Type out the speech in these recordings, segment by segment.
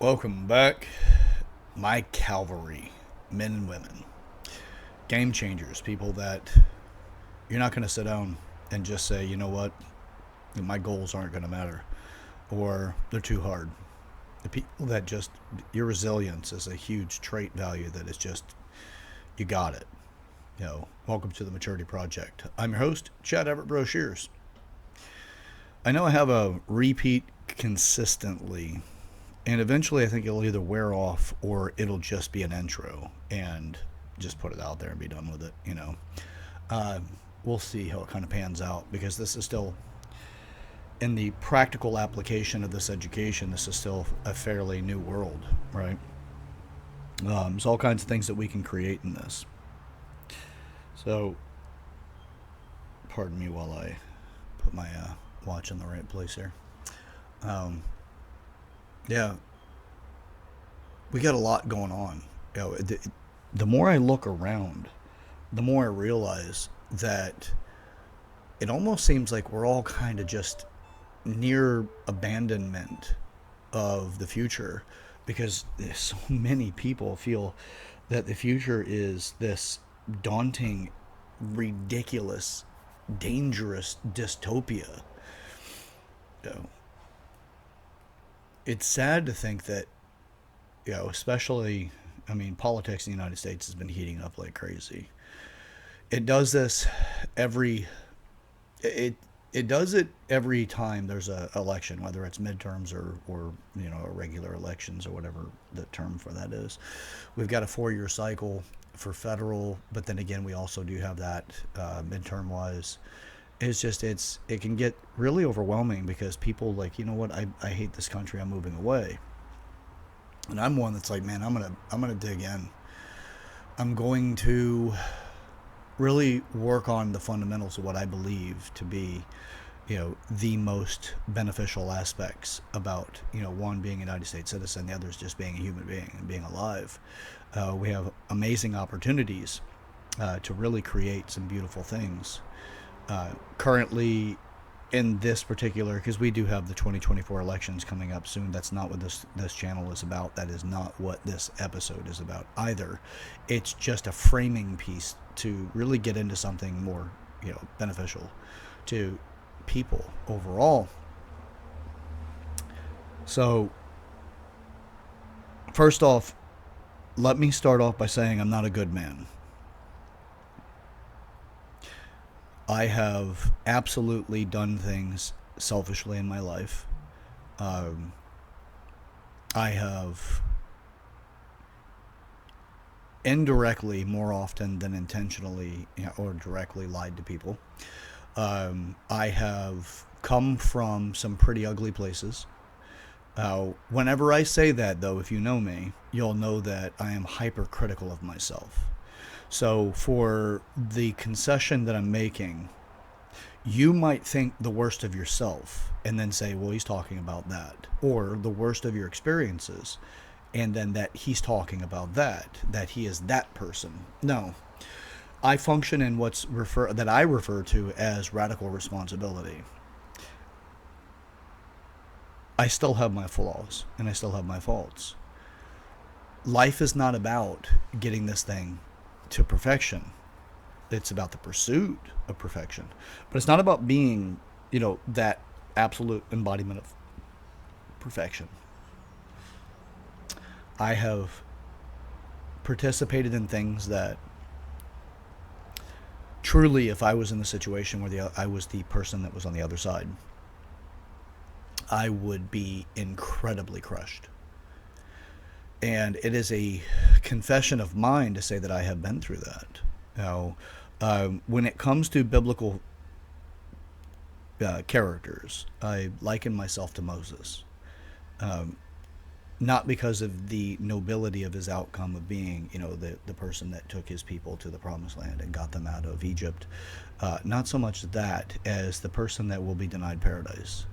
Welcome back, my cavalry, men and women, game changers, people that you're not going to sit down and just say, you know what, my goals aren't going to matter or they're too hard. The people that just, your resilience is a huge trait value that is just, you got it. Welcome to the Maturity Project. I'm your host, Chad Everett Brochures. I know I have a repeat consistently, and eventually I think it'll either wear off or it'll just be an intro and just put it out there and be done with it. Uh, we'll see how it kind of pans out because this is still, in the practical application of this education, this is still a fairly new world, right? There's all kinds of things that we can create in this. So, pardon me while I put my watch in the right place here. Um, yeah, we got a lot going on. The more I look around, the more I realize that it almost seems like we're all kind of just near abandonment of the future because so many people feel that the future is this daunting, ridiculous, dangerous dystopia. So it's sad to think that, especially, I mean, politics in the United States has been heating up like crazy. It does this every it it does it every time there's a election, whether it's midterms or regular elections or whatever the term for that is. We've got a 4 year cycle for federal, but then again we also do have that midterm wise. It can get really overwhelming because people like, you know what, I hate this country, I'm moving away. And I'm one that's like, man, I'm gonna dig in. I'm going to really work on the fundamentals of what I believe to be, the most beneficial aspects about, one being a United States citizen, the other is just being a human being and being alive. We have amazing opportunities to really create some beautiful things. Currently, in this particular, because we do have the 2024 elections coming up soon. That's not what this channel is about. That is not what this episode is about either. It's just a framing piece to really get into something more, beneficial to people overall. So, first off, let me start off by saying I'm not a good man. I have absolutely done things selfishly in my life. Um, I have indirectly, more often than intentionally, or directly, lied to people. I have come from some pretty ugly places. Whenever I say that, though, if you know me, you'll know that I am hypercritical of myself. So for the concession that I'm making, you might think the worst of yourself and then say, well, he's talking about that. Or the worst of your experiences and then that he's talking about that he is that person. No. I function in that I refer to as radical responsibility. I still have my flaws and I still have my faults. Life is not about getting this thing to perfection. It's about the pursuit of perfection. But it's not about being, that absolute embodiment of perfection. I have participated in things that truly, if I was in the situation where I was the person that was on the other side, I would be incredibly crushed. And it is a confession of mine to say that I have been through that. When it comes to biblical characters, I liken myself to Moses. Not because of the nobility of his outcome of being, the person that took his people to the promised land and got them out of Egypt. Not so much that as the person that will be denied paradise.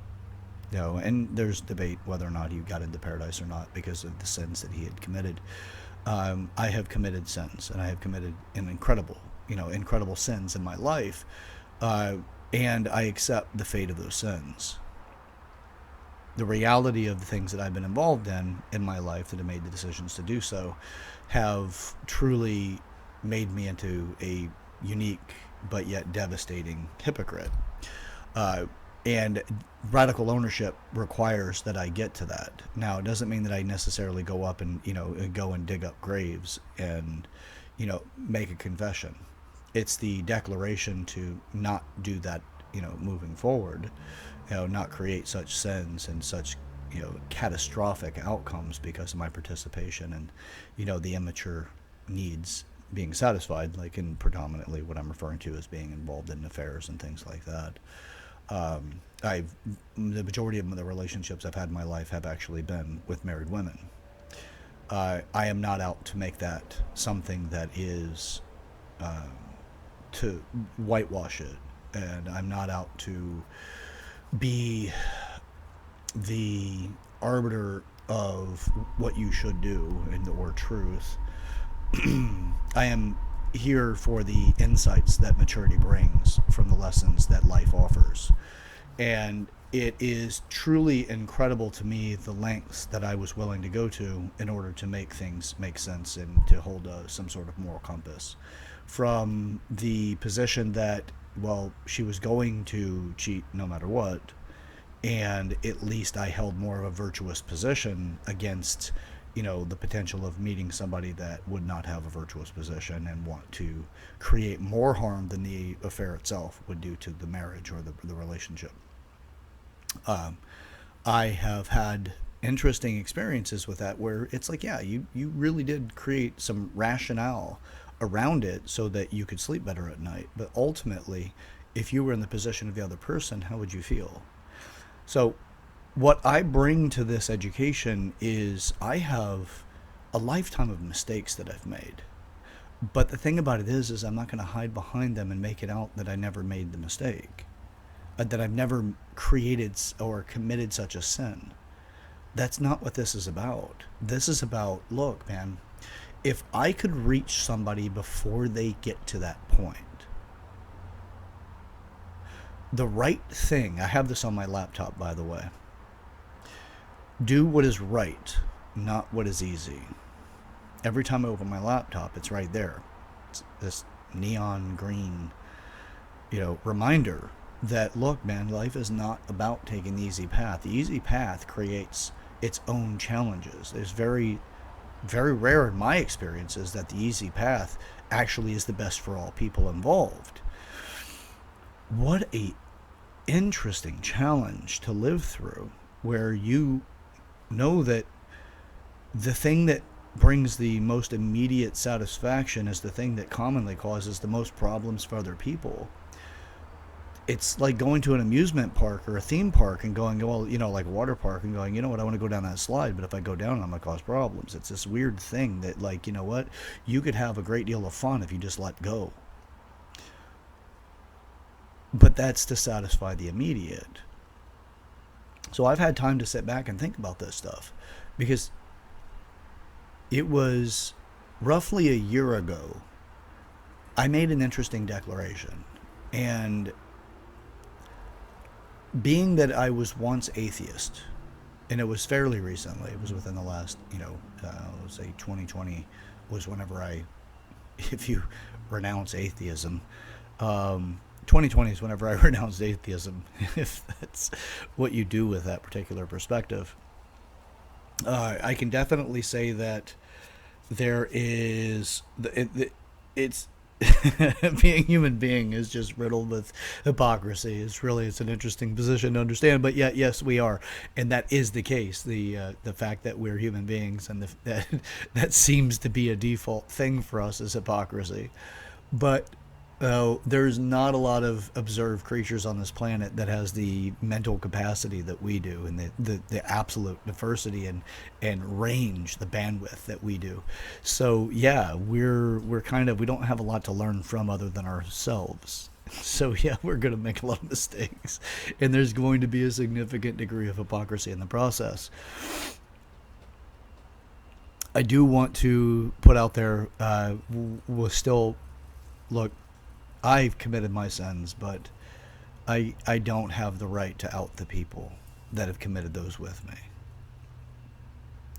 And there's debate whether or not he got into paradise or not because of the sins that he had committed. I have committed sins, and I have committed incredible sins in my life, and I accept the fate of those sins. the reality of the things that I've been involved in my life that have made the decisions to do so have truly made me into a unique but yet devastating hypocrite. Uh, and radical ownership requires that I get to that. Now, it doesn't mean that I necessarily go up and, go and dig up graves and, make a confession. It's the declaration to not do that, moving forward, not create such sins and such, catastrophic outcomes because of my participation and, the immature needs being satisfied, like in predominantly what I'm referring to as being involved in affairs and things like that. The majority of the relationships I've had in my life have actually been with married women. I am not out to make that something that is to whitewash it, and I'm not out to be the arbiter of what you should do and or truth. I am here for the insights that maturity brings from the lessons that life offers. And it is truly incredible to me the lengths that I was willing to go to in order to make things make sense and to hold some sort of moral compass. From the position that, well, she was going to cheat no matter what, and at least I held more of a virtuous position against, the potential of meeting somebody that would not have a virtuous position and want to create more harm than the affair itself would do to the marriage or the relationship. I have had interesting experiences with that where it's like, yeah, you really did create some rationale around it so that you could sleep better at night. But ultimately, if you were in the position of the other person, how would you feel? So what I bring to this education is I have a lifetime of mistakes that I've made. But the thing about it is I'm not going to hide behind them and make it out that I never made the mistake, that I've never created or committed such a sin. That's not what this is about. This is about, look, man, if I could reach somebody before they get to that point, the right thing, I have this on my laptop, by the way, do what is right, not what is easy. Every time I open my laptop, it's right there. It's this neon green, reminder that, look, man, life is not about taking the easy path. The easy path creates its own challenges. It's very, very rare in my experiences that the easy path actually is the best for all people involved. What a interesting challenge to live through, where you know that the thing that brings the most immediate satisfaction is the thing that commonly causes the most problems for other people. It's like going to an amusement park or a theme park and going, well, like a water park, and going, you know what, I want to go down that slide, but if I go down, I'm going to cause problems. It's this weird thing that, like, you know what, you could have a great deal of fun if you just let go. But that's to satisfy the immediate. So I've had time to sit back and think about this stuff, because it was roughly a year ago I made an interesting declaration. And being that I was once atheist, and it was fairly recently, it was within the last, let's say 2020 was whenever if you renounce atheism, 2020 is whenever I renounced atheism, if that's what you do with that particular perspective. I can definitely say that there is, it's being a human being is just riddled with hypocrisy. It's an interesting position to understand, but yet, yes, we are, and that is the case. The fact that we're human beings, and that seems to be a default thing for us, is hypocrisy. But there's not a lot of observed creatures on this planet that has the mental capacity that we do, and the absolute diversity and range, the bandwidth that we do. So yeah, we're we don't have a lot to learn from other than ourselves. So yeah, we're going to make a lot of mistakes, and there's going to be a significant degree of hypocrisy in the process. I do want to put out there, we'll still look, I've committed my sins, but I don't have the right to out the people. that have committed those with me.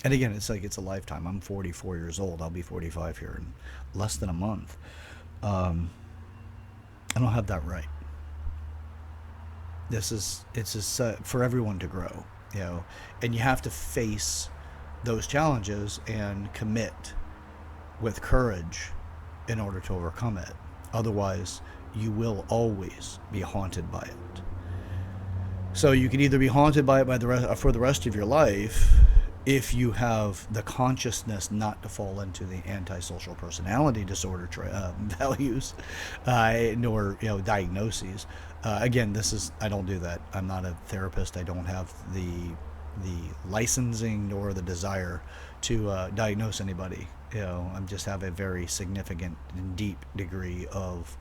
And again, it's like it's a lifetime. I'm 44 years old. I'll be 45 here in less than a month. Um, I don't have that right. It's just for everyone to grow, and you have to face those challenges and commit with courage in order to overcome it. Otherwise, you will always be haunted by it. So you can either be haunted by it for the rest of your life, if you have the consciousness not to fall into the antisocial personality disorder values, nor diagnoses. Again, I don't do that. I'm not a therapist. I don't have the licensing nor the desire to diagnose anybody. I just have a very significant and deep degree of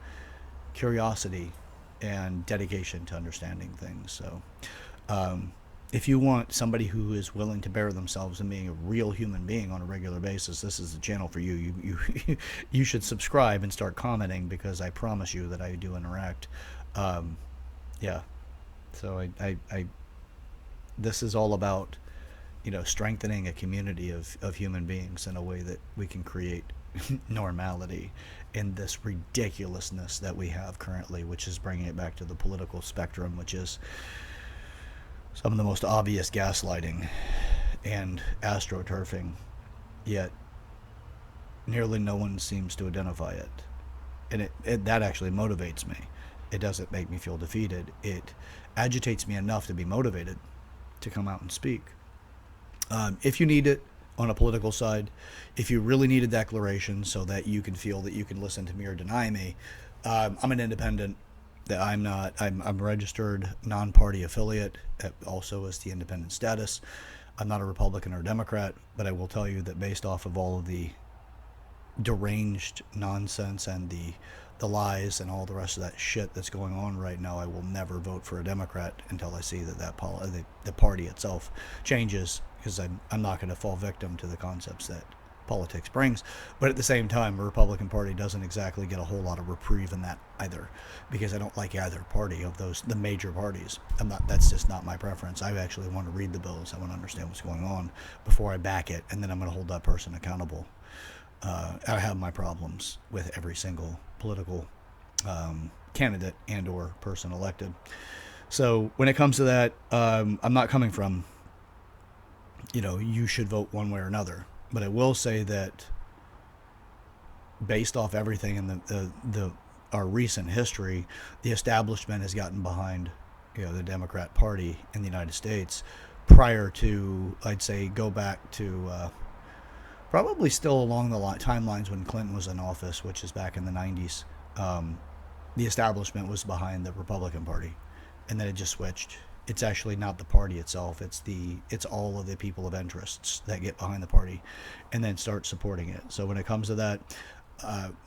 curiosity and dedication to understanding things. So, if you want somebody who is willing to bear themselves and being a real human being on a regular basis, this is the channel for you. You should subscribe and start commenting, because I promise you that I do interact. Yeah. So I this is all about strengthening a community of human beings in a way that we can create normality in this ridiculousness that we have currently, which is bringing it back to the political spectrum, which is some of the most obvious gaslighting and astroturfing, yet nearly no one seems to identify it. And that actually motivates me. It doesn't make me feel defeated. It agitates me enough to be motivated to come out and speak. If you need it on a political side, if you really need a declaration so that you can feel that you can listen to me or deny me, I'm an independent. I'm a registered non-party affiliate, also as the independent status. I'm not a Republican or Democrat, but I will tell you that based off of all of the deranged nonsense and the lies and all the rest of that shit that's going on right now, I will never vote for a Democrat until I see that the party itself changes, because I'm not going to fall victim to the concepts that politics brings. But at the same time, the Republican Party doesn't exactly get a whole lot of reprieve in that either, because I don't like either party of the major parties. That's just not my preference. I actually want to read the bills. I want to understand what's going on before I back it, and then I'm going to hold that person accountable. I have my problems with every single political candidate and or person elected. So when it comes to that, I'm not coming from, you should vote one way or another. But I will say that based off everything in our recent history, the establishment has gotten behind, the Democrat Party in the United States prior to, I'd say, go back to probably still along the timelines when Clinton was in office, which is back in the 90s. The establishment was behind the Republican Party, and then it just switched. It's actually not the party itself. It's all of the people of interests that get behind the party and then start supporting it. So when it comes to that,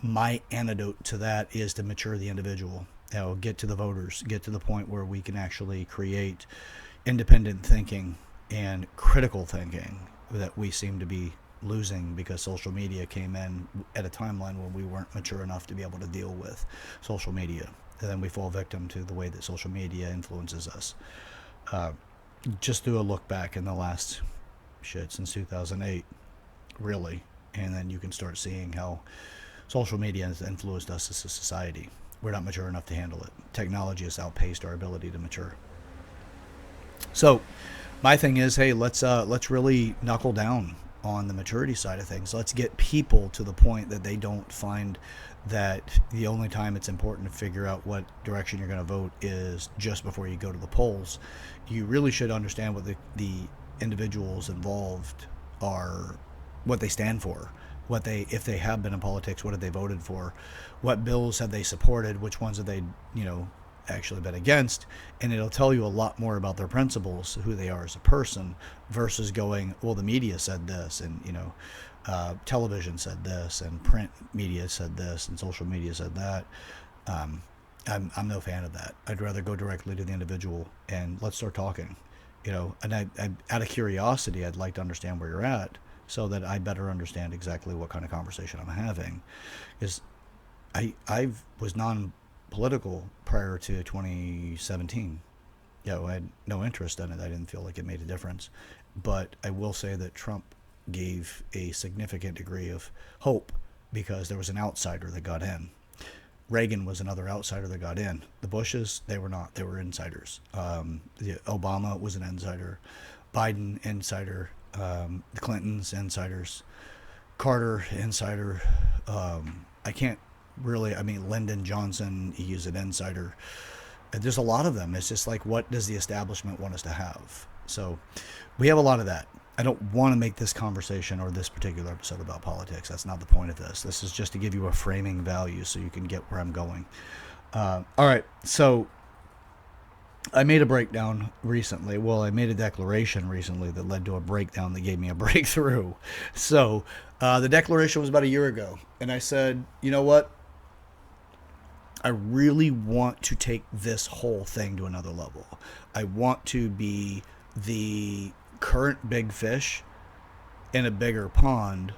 my antidote to that is to mature the individual. Get to the voters, get to the point where we can actually create independent thinking and critical thinking that we seem to be losing because social media came in at a timeline when we weren't mature enough to be able to deal with social media. And then we fall victim to the way that social media influences us. Just do a look back in the last since 2008, really, and then you can start seeing how social media has influenced us as a society. We're not mature enough to handle it. Technology has outpaced our ability to mature. So my thing is, hey, let's really knuckle down on the maturity side of things. Let's get people to the point that they don't find that the only time it's important to figure out what direction you're going to vote is just before you go to the polls. You really should understand what the individuals involved are, what they stand for, if they have been in politics, what have they voted for, what bills have they supported, which ones have they, actually been against, and it'll tell you a lot more about their principles, who they are as a person, versus going, well, the media said this, and television said this, and print media said this, and social media said that. I'm no fan of that. I'd rather go directly to the individual and let's start talking. And I out of curiosity, I'd like to understand where you're at so that I better understand exactly what kind of conversation I'm having. Because I was non-political prior to 2017. I had no interest in it. I didn't feel like it made a difference. But I will say that Trump gave a significant degree of hope because there was an outsider that got in. Reagan was another outsider that got in. The Bushes, they were not. They were insiders. Obama was an insider. Biden, insider. The Clintons, insiders. Carter, insider. I can't really, I mean, Lyndon Johnson, he's an insider. There's a lot of them. It's just like, what does the establishment want us to have? So we have a lot of that. I don't want to make this conversation or this particular episode about politics. That's not the point of this. This is just to give you a framing value so you can get where I'm going. All right. So I made a breakdown recently. Well, I made a declaration recently that led to a breakdown that gave me a breakthrough. So the declaration was about a year ago. And I said, you know what? I really want to take this whole thing to another level. I want to be the current big fish in a bigger pond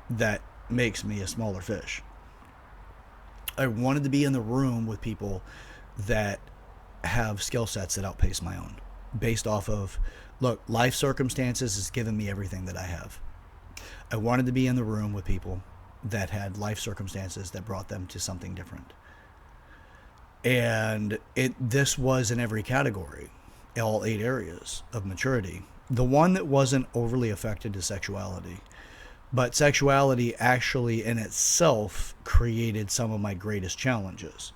that makes me a smaller fish. I wanted to be in the room with people that have skill sets that outpace my own, based off of, look, life circumstances has given me everything that I have. I wanted to be in the room with people that had life circumstances that brought them to something different. And this was in every category, all 8 areas of maturity. The one that wasn't overly affected is sexuality. But sexuality actually in itself created some of my greatest challenges.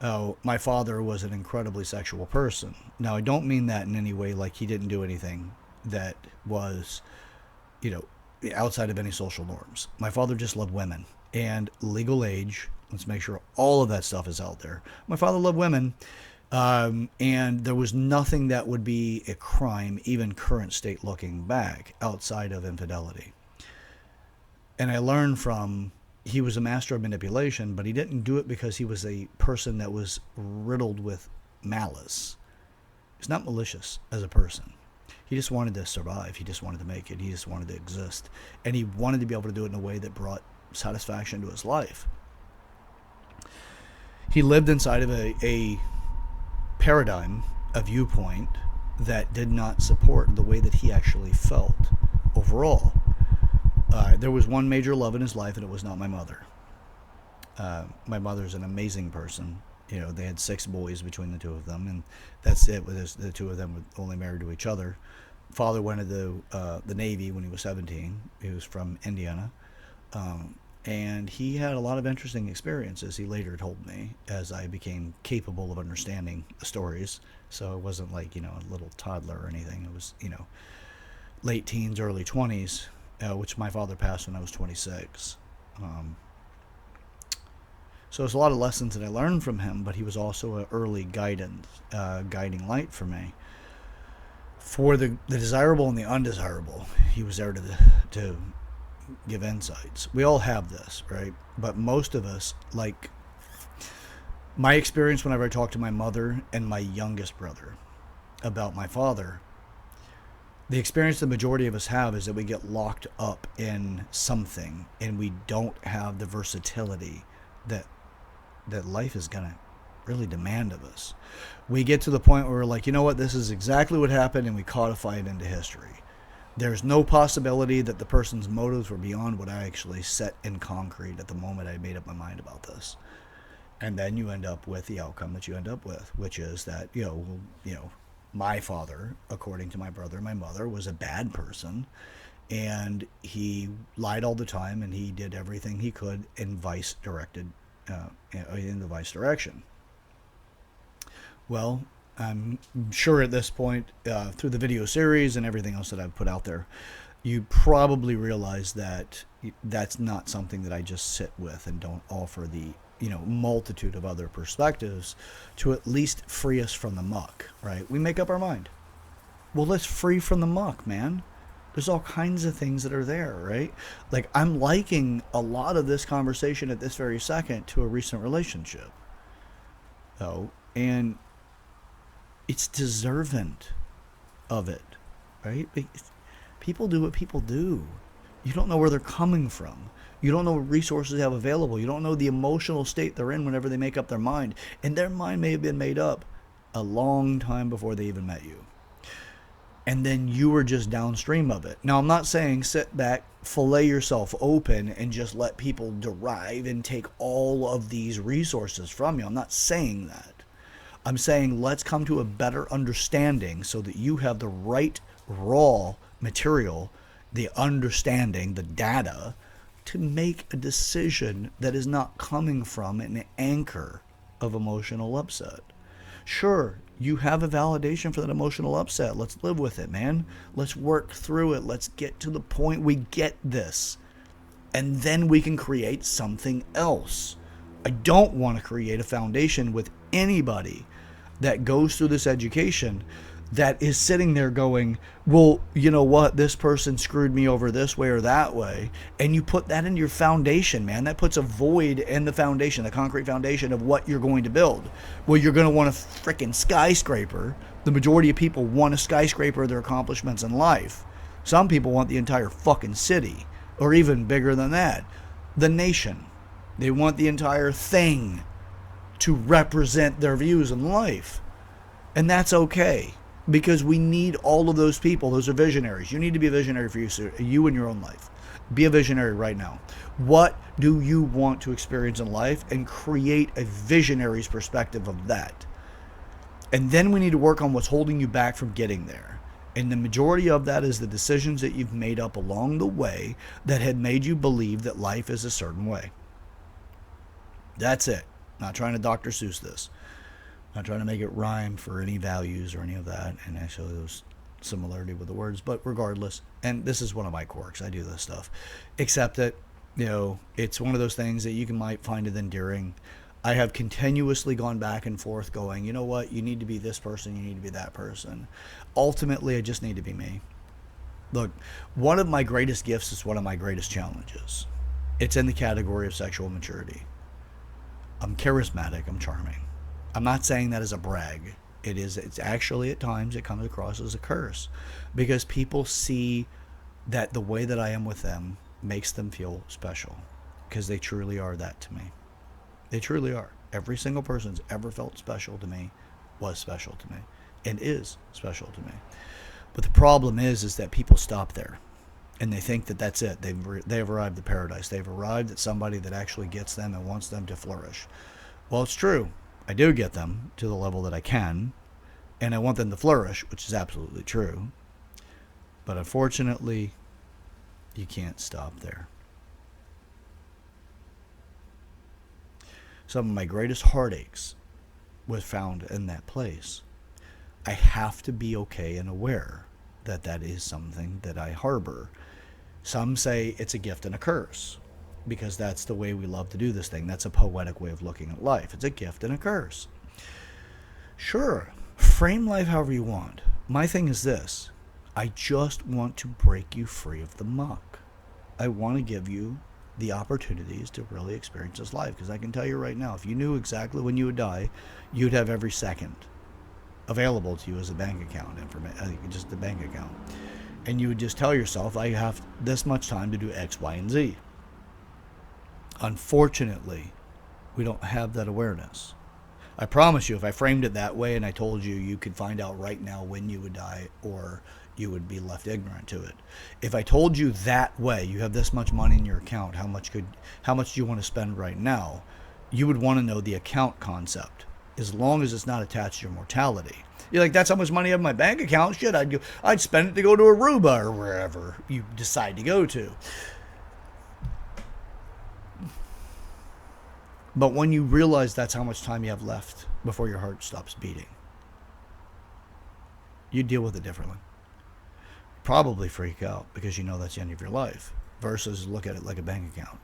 Oh, my father was an incredibly sexual person. Now, I don't mean that in any way like he didn't do anything that was, outside of any social norms. My father just loved women. And legal age, let's make sure all of that stuff is out there. My father loved women. And there was nothing that would be a crime, even current state looking back, outside of infidelity. And I learned from, he was a master of manipulation, but he didn't do it because he was a person that was riddled with malice. He's not malicious as a person. He just wanted to survive. He just wanted to make it. He just wanted to exist. And he wanted to be able to do it in a way that brought satisfaction to his life. He lived inside of a paradigm, a viewpoint that did not support the way that he actually felt overall. There was one major love in his life, and it was not my mother. My mother's an amazing person. They had 6 boys between the 2 of them, and that's it. The 2 of them were only married to each other. Father went into the Navy when he was 17. He was from Indiana. And he had a lot of interesting experiences, he later told me, as I became capable of understanding the stories. So it wasn't like, a little toddler or anything. It was, late teens, early 20s, which my father passed when I was 26. So it's a lot of lessons that I learned from him, but he was also an early guiding light for me. For the desirable and the undesirable, he was there to give insights. We all have this, right? But most of us, like my experience whenever I talk to my mother and my youngest brother about my father, the experience the majority of us have is that we get locked up in something and we don't have the versatility that life is going to really demand of us. We get to the point where we're like, you know what, this is exactly what happened, and we codify it into history. There's no possibility that the person's motives were beyond what I actually set in concrete at the moment I made up my mind about this. And then you end up with the outcome that you end up with, which is that, my father, according to my brother and my mother, was a bad person, and he lied all the time, and he did everything he could in the vice direction. Well, I'm sure at this point, through the video series and everything else that I've put out there, you probably realize that that's not something that I just sit with and don't offer the multitude of other perspectives to at least free us from the muck, right? We make up our mind. Well, let's free from the muck, man. There's all kinds of things that are there, right? Like, I'm liking a lot of this conversation at this very second to a recent relationship. And it's deserving of it, right? People do what people do. You don't know where they're coming from. You don't know what resources they have available. You don't know the emotional state they're in whenever they make up their mind. And their mind may have been made up a long time before they even met you. And then you were just downstream of it. Now, I'm not saying sit back, fillet yourself open, and just let people derive and take all of these resources from you. I'm not saying that. I'm saying let's come to a better understanding so that you have the right raw material, the understanding, the data, to make a decision that is not coming from an anchor of emotional upset. Sure, you have a validation for that emotional upset. Let's live with it, man. Let's work through it. Let's get to the point we get this. And then we can create something else. I don't want to create a foundation with anybody that goes through this education that is sitting there going, well, you know what, this person screwed me over this way or that way. And you put that in your foundation, man. That puts a void in the foundation, the concrete foundation of what you're going to build. Well, you're going to want a freaking skyscraper. The majority of people want a skyscraper of their accomplishments in life. Some people want the entire fucking city, or even bigger than that, the nation. They want the entire thing to represent their views in life. And that's okay, because we need all of those people. Those are visionaries. You need to be a visionary for you in your own life. Be a visionary right now. What do you want to experience in life? And create a visionary's perspective of that. And then we need to work on what's holding you back from getting there. And the majority of that is the decisions that you've made up along the way that had made you believe that life is a certain way. That's it. Not trying to Dr. Seuss this. Not trying to make it rhyme for any values or any of that. And actually there's similarity with the words. But regardless, and this is one of my quirks. I do this stuff. Except that, you know, it's one of those things that you might find it endearing. I have continuously gone back and forth going, you know what, you need to be this person, you need to be that person. Ultimately, I just need to be me. Look, one of my greatest gifts is one of my greatest challenges. It's in the category of sexual maturity. I'm charismatic, I'm charming. I'm not saying that as a brag. It's actually at times it comes across as a curse, because people see that the way that I am with them makes them feel special, because they truly are that to me. They truly are. Every single person who's ever felt special to me was special to me and is special to me. But the problem is that people stop there and they think that that's it. They've arrived at paradise. They've arrived at somebody that actually gets them and wants them to flourish. Well, it's true. I do get them to the level that I can, and I want them to flourish, which is absolutely true. But unfortunately, you can't stop there. Some of my greatest heartaches was found in that place. I have to be okay and aware that that is something that I harbor. Some say it's a gift and a curse, because that's the way we love to do this thing. That's a poetic way of looking at life. It's a gift and a curse. Sure, frame life however you want. My thing is this. I just want to break you free of the muck. I want to give you the opportunities to really experience this life. Because I can tell you right now, if you knew exactly when you would die, you'd have every second available to you as a bank account information, just a bank account. And you would just tell yourself, I have this much time to do X, Y, and Z. Unfortunately, we don't have that awareness. I promise you, if I framed it that way and I told you you could find out right now when you would die, or you would be left ignorant to it. If I told you that way, you have this much money in your account, how much do you want to spend right now? You would want to know the account concept, as long as it's not attached to your mortality. You're like, that's how much money I have in my bank account? Shit, I'd spend it to go to Aruba or wherever you decide to go to. But when you realize that's how much time you have left before your heart stops beating, you deal with it differently. Probably freak out because you know that's the end of your life, versus look at it like a bank account.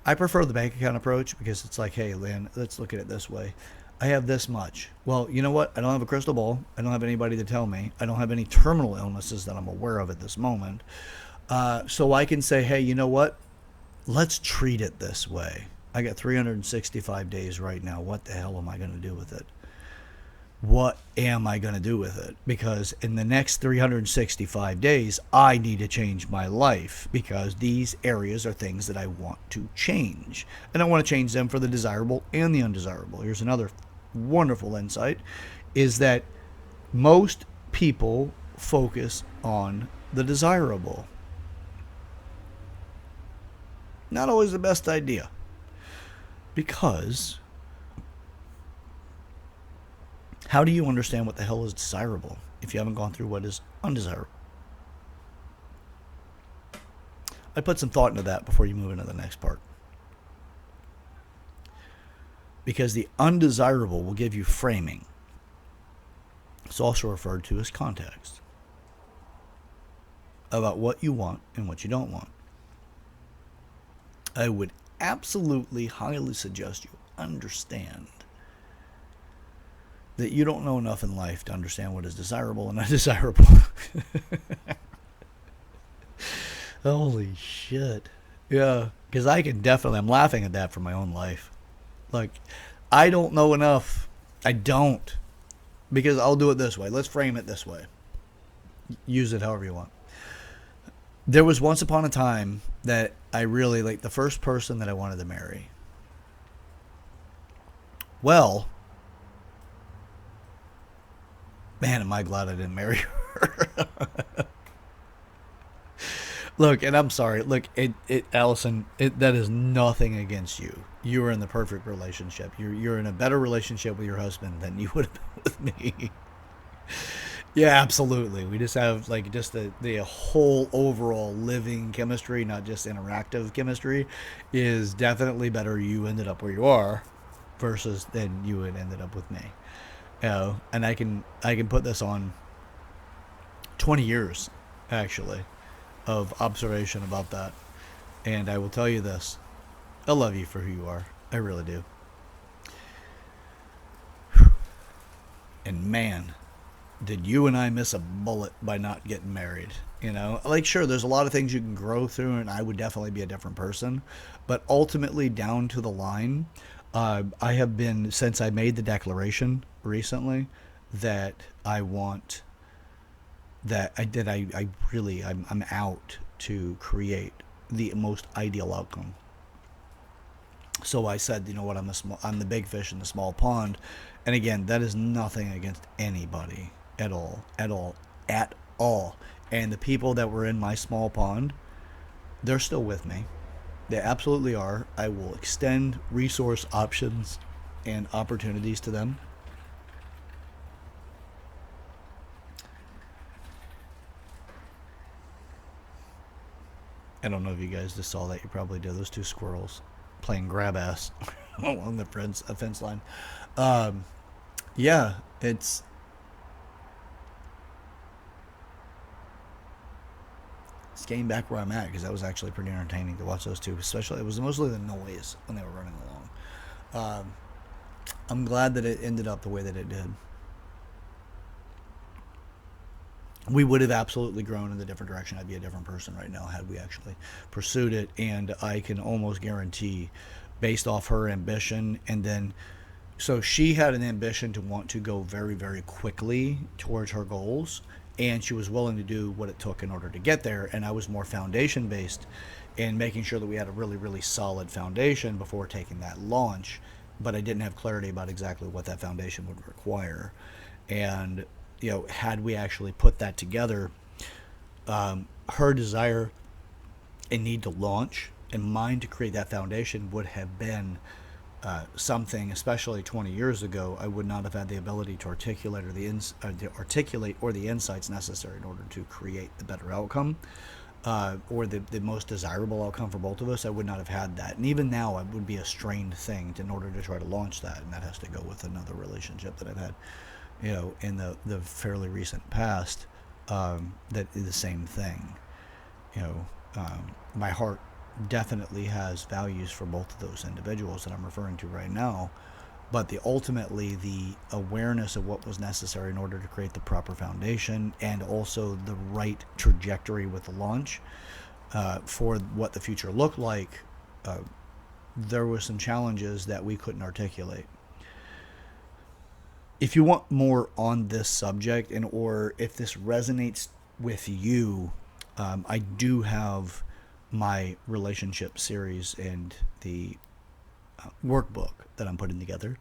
I prefer the bank account approach because it's like, hey, Lynn, let's look at it this way. I have this much. Well, you know what? I don't have a crystal ball. I don't have anybody to tell me. I don't have any terminal illnesses that I'm aware of at this moment. So I can say, hey, you know what? Let's treat it this way. I got 365 days right now. What the hell am I going to do with it? What am I going to do with it? Because in the next 365 days, I need to change my life, because these areas are things that I want to change. And I want to change them for the desirable and the undesirable. Here's another wonderful insight. is that most people focus on the desirable. Not always the best idea. Because how do you understand what the hell is desirable if you haven't gone through what is undesirable? I put some thought into that before you move into the next part. Because the undesirable will give you framing. It's also referred to as context about what you want and what you don't want. I would absolutely highly suggest you understand that you don't know enough in life to understand what is desirable and undesirable. Holy shit. Yeah, because I'm laughing at that from my own life. Like, I don't know enough. I don't. Because I'll do it this way. Let's frame it this way. Use it however you want. There was once upon a time that I really, like, the first person that I wanted to marry. Well, man, am I glad I didn't marry her. Look, and I'm sorry. Look, Allison, that is nothing against you. You are in the perfect relationship. You're in a better relationship with your husband than you would have been with me. Yeah, absolutely. We just have like just the whole overall living chemistry, not just interactive chemistry, is definitely better. You ended up where you are, versus than you had ended up with me. You know, and I can put this on 20 years, actually, of observation about that. And I will tell you this. I love you for who you are. I really do. And man, did you and I miss a bullet by not getting married. You know, like, sure, there's a lot of things you can grow through, and I would definitely be a different person. But ultimately, down to the line, I have been, since I made the declaration recently, that I want, I'm out to create the most ideal outcome. So I said, you know what, I'm the big fish in the small pond. And again, that is nothing against anybody at all. And the people that were in my small pond, they're still with me. They absolutely are. I will extend resource options and opportunities to them. I don't know if you guys just saw that. You probably did. Those two squirrels playing grab ass along the fence line. Yeah, it's getting back where I'm at, because that was actually pretty entertaining to watch those two. Especially, it was mostly the noise when they were running along. I'm glad that it ended up the way that it did. We would have absolutely grown in a different direction. I'd be a different person right now had we actually pursued it. And I can almost guarantee, based off her ambition, and then, so she had an ambition to want to go very, very quickly towards her goals, and she was willing to do what it took in order to get there. And I was more foundation based in making sure that we had a really, really solid foundation before taking that launch. But I didn't have clarity about exactly what that foundation would require. And, you know, had we actually put that together, her desire and need to launch and mine to create that foundation would have been something, especially 20 years ago, I would not have had the ability to articulate or the insights necessary in order to create the better outcome, or the most desirable outcome for both of us. I would not have had that. And even now, it would be a strained thing in order to try to launch that. And that has to go with another relationship that I've had, you know, in the fairly recent past, that is the same thing. You know, my heart definitely has values for both of those individuals that I'm referring to right now, but ultimately the awareness of what was necessary in order to create the proper foundation, and also the right trajectory with the launch, for what the future looked like, there were some challenges that we couldn't articulate. If you want more on this subject, and or if this resonates with you, I do have my relationship series and the workbook that I'm putting together.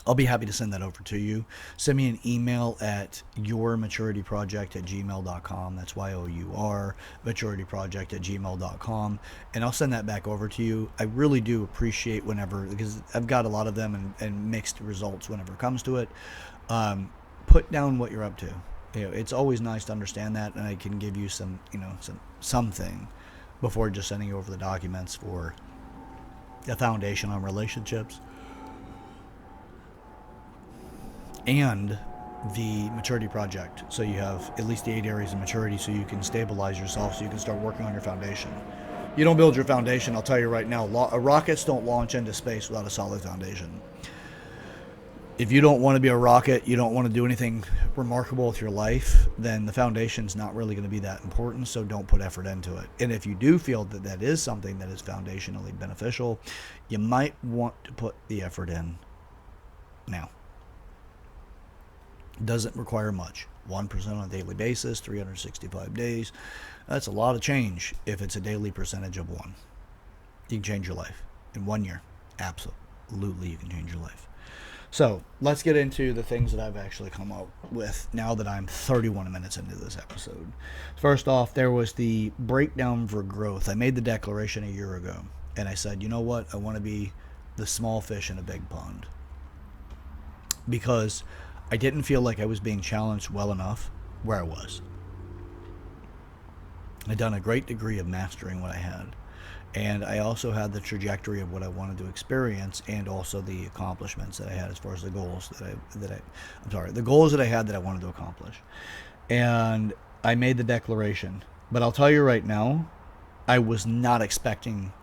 I'll be happy to send that over to you. Send me an email at yourmaturityproject@gmail.com. That's YOUR, maturityproject@gmail.com. And I'll send that back over to you. I really do appreciate whenever, because I've got a lot of them and mixed results whenever it comes to it. Put down what you're up to. It's always nice to understand that, and I can give you some, something before just sending you over the documents for the foundation on relationships and the maturity project. So you have at least the 8 areas of maturity so you can stabilize yourself, so you can start working on your foundation. You don't build your foundation, I'll tell you right now, rockets don't launch into space without a solid foundation. If you don't want to be a rocket, you don't want to do anything remarkable with your life, then the foundation's not really going to be that important, so don't put effort into it. And if you do feel that that is something that is foundationally beneficial, you might want to put the effort in now. It doesn't require much. 1% on a daily basis, 365 days. That's a lot of change if it's a daily percentage of 1. You can change your life in 1 year. Absolutely, you can change your life. So let's get into the things that I've actually come up with now that I'm 31 minutes into this episode. First off, there was the breakdown for growth. I made the declaration a year ago, and I said, you know what? I want to be the small fish in a big pond, because I didn't feel like I was being challenged well enough where I was. I'd done a great degree of mastering what I had. And I also had the trajectory of what I wanted to experience, and also the accomplishments that I had as far as the goals the goals that I had that I wanted to accomplish. And I made the declaration. But I'll tell you right now, I was not expecting,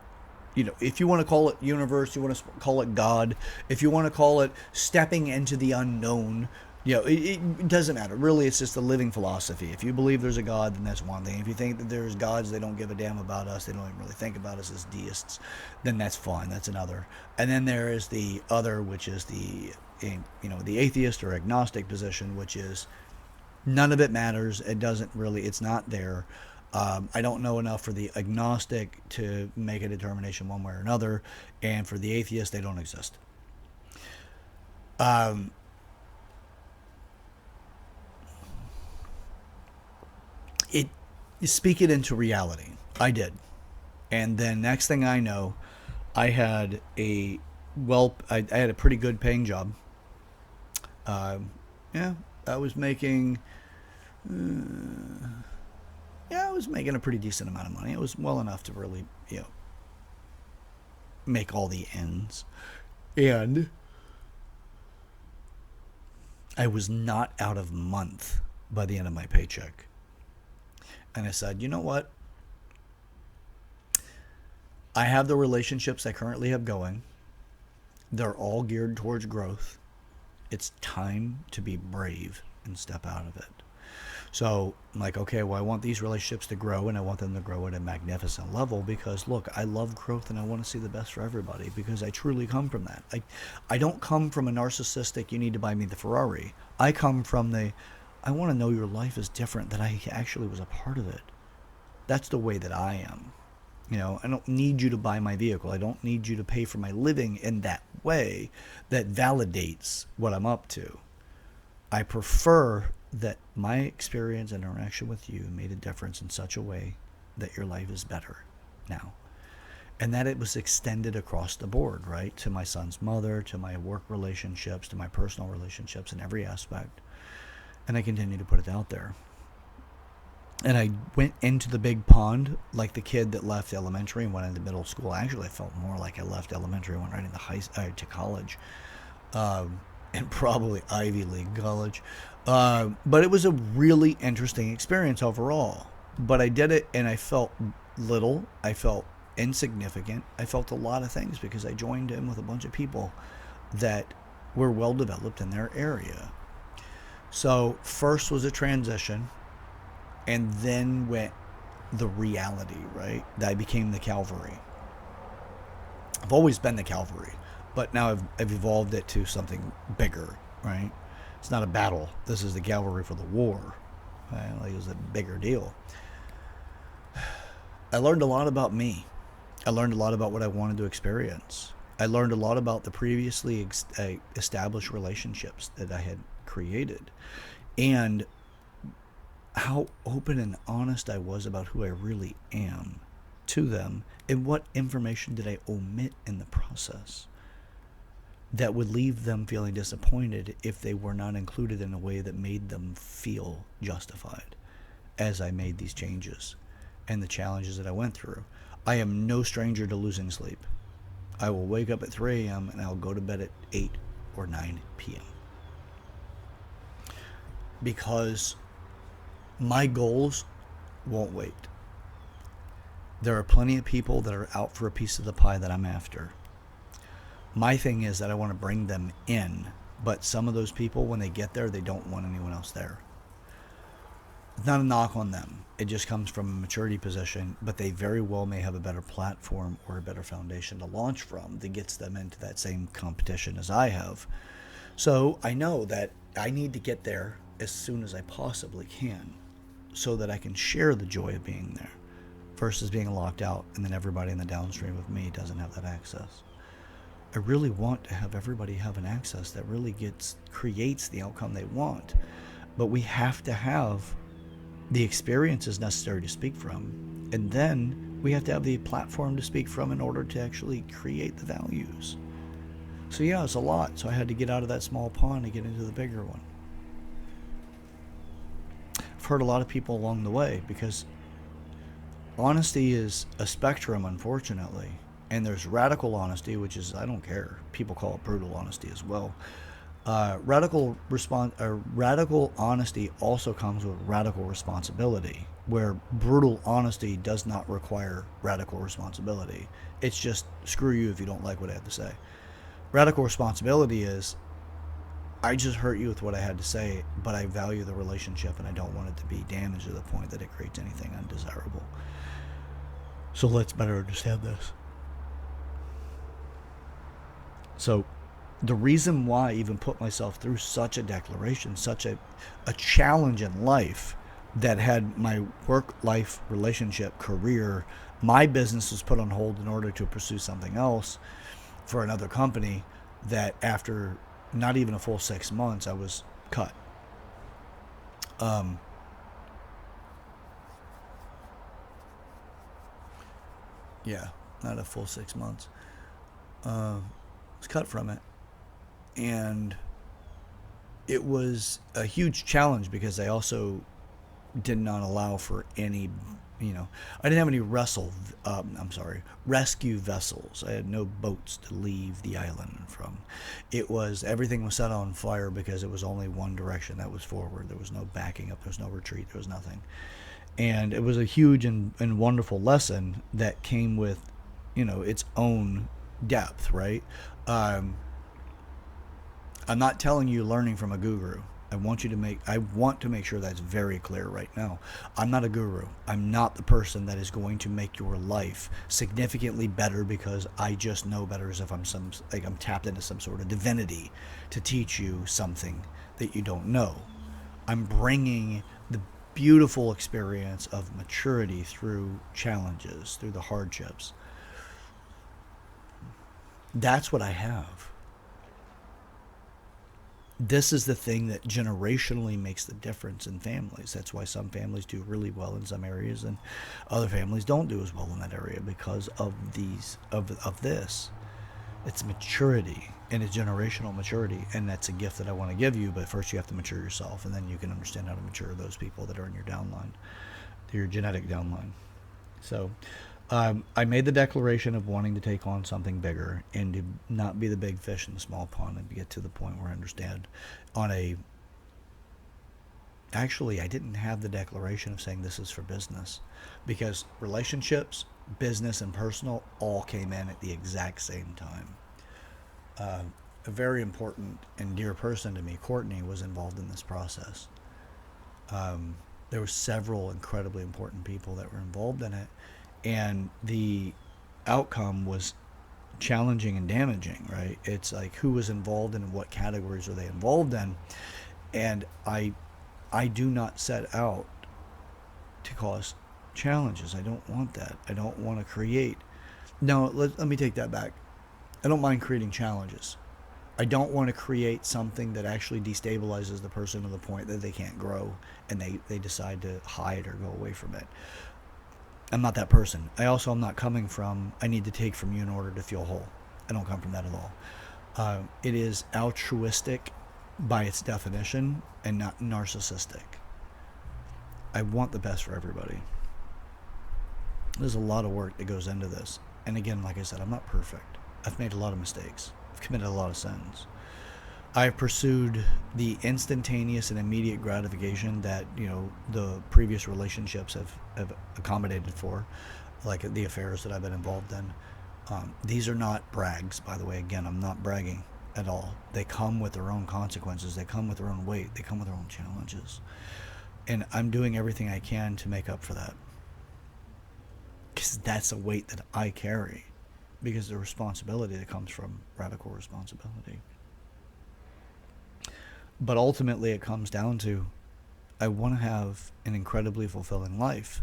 if you want to call it universe, you want to call it God, if you want to call it stepping into the unknown, it doesn't matter. Really, it's just a living philosophy. If you believe there's a God, then that's one thing. If you think that there's gods, they don't give a damn about us, they don't even really think about us as deists, then that's fine. That's another. And then there is the other, which is the atheist or agnostic position, which is none of it matters. It doesn't really, it's not there. I don't know enough for the agnostic to make a determination one way or another. And for the atheist, they don't exist. Speak it into reality. I did. And then next thing I know, I had I had a pretty good paying job. I was making a pretty decent amount of money. It was well enough to really, make all the ends. And I was not out of month by the end of my paycheck. And I said, you know what? I have the relationships I currently have going. They're all geared towards growth. It's time to be brave and step out of it. So I'm like, okay, well, I want these relationships to grow, and I want them to grow at a magnificent level, because look, I love growth and I want to see the best for everybody, because I truly come from that. I don't come from a narcissistic, you need to buy me the Ferrari. I come from I want to know your life is different, that I actually was a part of it. That's the way that I am. I don't need you to buy my vehicle. I don't need you to pay for my living in that way that validates what I'm up to. I prefer that my experience and interaction with you made a difference in such a way that your life is better now. And that it was extended across the board, right? To my son's mother, to my work relationships, to my personal relationships in every aspect. And I continue to put it out there. And I went into the big pond like the kid that left elementary and went into middle school. Actually, I felt more like I left elementary and went right into to college. And probably Ivy League college. But it was a really interesting experience overall. But I did it, and I felt little. I felt insignificant. I felt a lot of things because I joined in with a bunch of people that were well developed in their area. So first was a transition, and then went the reality, right? That I became the Calvary. I've always been the Calvary, but now I've evolved it to something bigger, right? It's not a battle. This is the Calvary for the war. Right? Like, it was a bigger deal. I learned a lot about me. I learned a lot about what I wanted to experience. I learned a lot about the previously established relationships that I had created, and how open and honest I was about who I really am to them, and what information did I omit in the process that would leave them feeling disappointed if they were not included in a way that made them feel justified as I made these changes and the challenges that I went through. I am no stranger to losing sleep. I will wake up at 3 a.m. and I'll go to bed at 8 or 9 p.m. because my goals won't wait. There are plenty of people that are out for a piece of the pie that I'm after. My thing is that I want to bring them in, but some of those people, when they get there, they don't want anyone else there. It's not a knock on them. It just comes from a maturity position, but they very well may have a better platform or a better foundation to launch from that gets them into that same competition as I have. So I know that I need to get there as soon as I possibly can so that I can share the joy of being there versus being locked out and then everybody in the downstream of me doesn't have that access. I really want to have everybody have an access that really creates the outcome they want. But we have to have the experiences necessary to speak from. And then we have to have the platform to speak from in order to actually create the values. So yeah, it's a lot. So I had to get out of that small pond and get into the bigger one. I've hurt a lot of people along the way because honesty is a spectrum, unfortunately. And there's radical honesty, which is, I don't care. People call it brutal honesty as well. Radical honesty also comes with radical responsibility, where brutal honesty does not require radical responsibility. It's just screw you if you don't like what I have to say. Radical responsibility is, I just hurt you with what I had to say, but I value the relationship and I don't want it to be damaged to the point that it creates anything undesirable. So let's better understand this. So the reason why I even put myself through such a declaration, such a challenge in life that had my work-life relationship, career, my business was put on hold in order to pursue something else for another company, that after not even a full 6 months, I was cut. Yeah, not a full 6 months. Was cut from it, and it was a huge challenge because I also did not allow for any, I didn't have any rescue vessels. I had no boats to leave the island from. Everything was set on fire because it was only one direction that was forward. There was no backing up, there was no retreat, there was nothing. And it was a huge and wonderful lesson that came with, its own depth, right? I'm not telling you learning from a guru. I want to make sure that's very clear right now. I'm not a guru. I'm not the person that is going to make your life significantly better because I just know better, as if I'm tapped into some sort of divinity to teach you something that you don't know. I'm bringing the beautiful experience of maturity through challenges, through the hardships. That's what I have. This is the thing that generationally makes the difference in families. That's why some families do really well in some areas and other families don't do as well in that area because of this. It's maturity, and it's generational maturity, and that's a gift that I want to give you, but first you have to mature yourself, and then you can understand how to mature those people that are in your downline, your genetic downline. So I made the declaration of wanting to take on something bigger and to not be the big fish in the small pond, and to get to the point where I understand actually, I didn't have the declaration of saying this is for business, because relationships, business, and personal all came in at the exact same time. A very important and dear person to me, Courtney, was involved in this process. There were several incredibly important people that were involved in it. And the outcome was challenging and damaging, right? It's like, who was involved and in what categories are they involved in? And I do not set out to cause challenges. I don't want that. I don't want to create. No, let me take that back. I don't mind creating challenges. I don't want to create something that actually destabilizes the person to the point that they can't grow and they decide to hide or go away from it. I'm not that person. I also am not coming from, I need to take from you in order to feel whole. I don't come from that at all. It is altruistic by its definition and not narcissistic. I want the best for everybody. There's a lot of work that goes into this. And again, like I said, I'm not perfect. I've made a lot of mistakes. I've committed a lot of sins. I've pursued the instantaneous and immediate gratification that, the previous relationships have accommodated for, like the affairs that I've been involved in. These are not brags, by the way. Again, I'm not bragging at all. They come with their own consequences. They come with their own weight. They come with their own challenges. And I'm doing everything I can to make up for that. Because that's a weight that I carry. Because the responsibility that comes from radical responsibility. But ultimately it comes down to, I want to have an incredibly fulfilling life.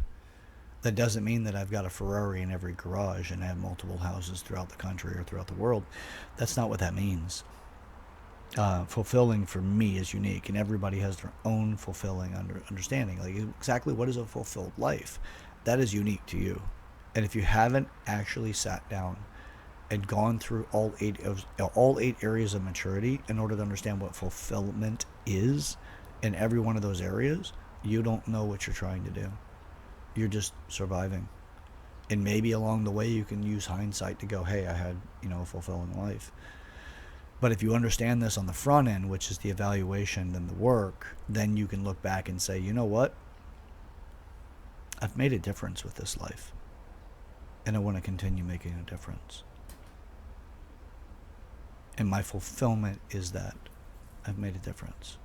That doesn't mean that I've got a Ferrari in every garage and I have multiple houses throughout the country or throughout the world. That's not what that means. Fulfilling for me is unique, and everybody has their own fulfilling understanding. Like, exactly what is a fulfilled life? That is unique to you. And if you haven't actually sat down and gone through all eight areas of maturity in order to understand what fulfillment is in every one of those areas, you don't know what you're trying to do. You're just surviving. And maybe along the way you can use hindsight to go, hey, I had, a fulfilling life. But if you understand this on the front end, which is the evaluation and the work, then you can look back and say, you know what? I've made a difference with this life. And I want to continue making a difference. And my fulfillment is that I've made a difference.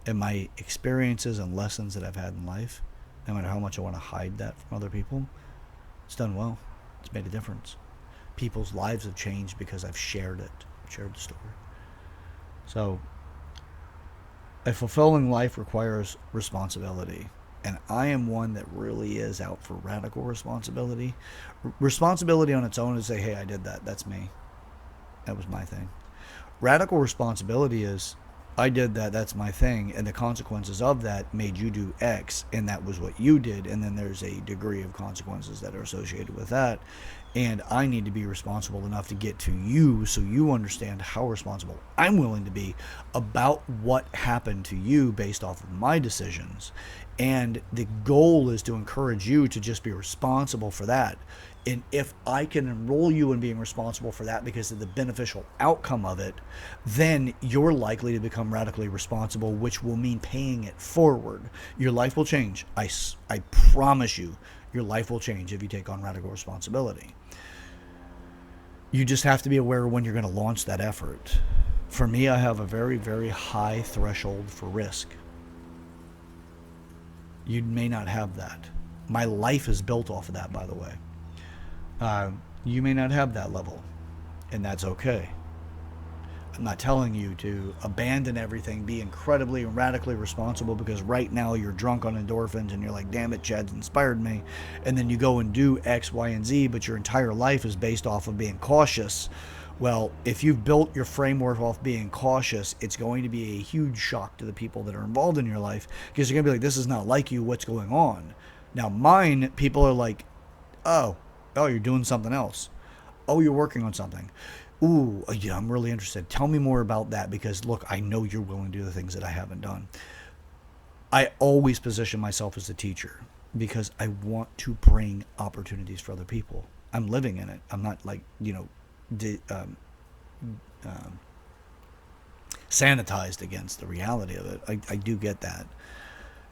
And my experiences and lessons that I've had in life, no matter how much I want to hide that from other people, it's done well. It's made a difference. People's lives have changed because I've shared it, shared the story. So, a fulfilling life requires responsibility. And I am one that really is out for radical responsibility. Responsibility on its own is say, hey, I did that. That's me. That was my thing. Radical responsibility is, I did that, that's my thing, and the consequences of that made you do X, and that was what you did, and then there's a degree of consequences that are associated with that, and I need to be responsible enough to get to you so you understand how responsible I'm willing to be about what happened to you based off of my decisions. And the goal is to encourage you to just be responsible for that. And if I can enroll you in being responsible for that because of the beneficial outcome of it, then you're likely to become radically responsible, which will mean paying it forward. Your life will change. I promise you, your life will change if you take on radical responsibility. You just have to be aware when you're going to launch that effort. For me, I have a very, very high threshold for risk. You may not have that. My life is built off of that, by the way. You may not have that level, and that's okay. I'm not telling you to abandon everything, be incredibly and radically responsible because right now you're drunk on endorphins and you're like, damn it, Chad's inspired me. And then you go and do X, Y, and Z, but your entire life is based off of being cautious. Well, if you've built your framework off being cautious, it's going to be a huge shock to the people that are involved in your life because you're going to be like, this is not like you, what's going on? Now mine, people are like, oh, you're doing something else. Oh, you're working on something. Ooh, yeah, I'm really interested. Tell me more about that because, look, I know you're willing to do the things that I haven't done. I always position myself as a teacher because I want to bring opportunities for other people. I'm living in it. I'm not like, sanitized against the reality of it. I do get that.